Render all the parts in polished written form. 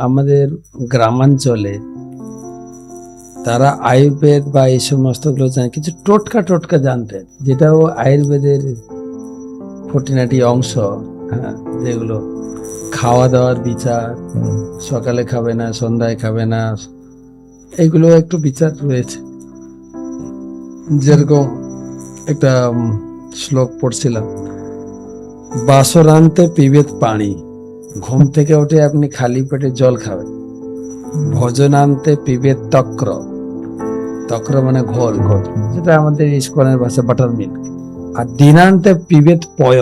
আমাদের গ্রামাঞ্চলে তারা আয়ুর্বেদ বা এই সমস্ত গুলো জানে, কিছু টোটকা জানতেন, যেটাও আয়ুর্বেদের খুঁটিনাটি অংশ। হ্যাঁ, যেগুলো খাওয়া দাওয়ার বিচার, সকালে খাবে না, সন্ধ্যায় খাবে না, এগুলো একটু বিচার রয়েছে। যেরকম একটা শ্লোক পড়ছিলাম, বাসরান্তে পিবেত পানি, ঘুম থেকে উঠে আপনি খালি পেটে জল খাবেন। ভোজনান্তে পিবেত তক্র, তক্র মানে ঘোল, যেটা আমাদের ইস্কনের ভাষা বাটার মিল্ক। আর দিনান্তে পিবেত পয়,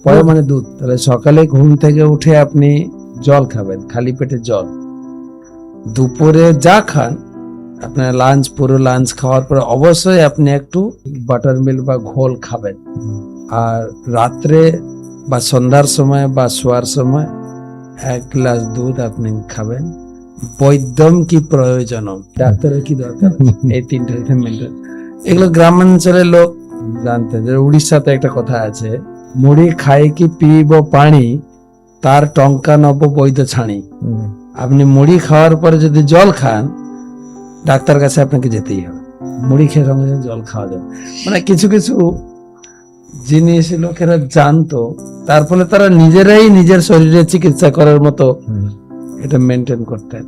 পয় মানে দুধ। তাহলে সকালে ঘুম থেকে উঠে আপনি জল খাবেন, খালি পেটে জল। দুপুরে যা খান, আপনার লাঞ্চ, পুরো লাঞ্চ খাওয়ার পরে অবশ্যই আপনি একটু বাটার মিল্ক বা ঘোল খাবেন। আর রাত্রে বা সন্ধ্যার সময় বা শোয়ার সময় 1 গ্লাস দুধ আপনি খাবেন। বৈদ্যম কি প্রয়োজন, ডাক্তারের কি দরকার, এই তিনটা মেনটেন। এগুলো গ্রামাঞ্চলের লোক জানতেন। যে উড়িষ্যাতে একটা কথা আছে, মুড়ি খাই কি পিব পানি, তার টঙ্কা নব বৈদ্য ছানি। আপনি মুড়ি খাওয়ার পরে যদি জল খান, ডাক্তার কাছে আপনাকে যেতেই হবে। মুড়ি খেয়ে সঙ্গে সঙ্গে জল খাওয়া যাবে। মানে কিছু কিছু জিনিস লোকেরা জানতো, তার ফলে তারা নিজেরাই নিজের শরীরে চিকিৎসা করার মতো এটা মেনটেন করতেন।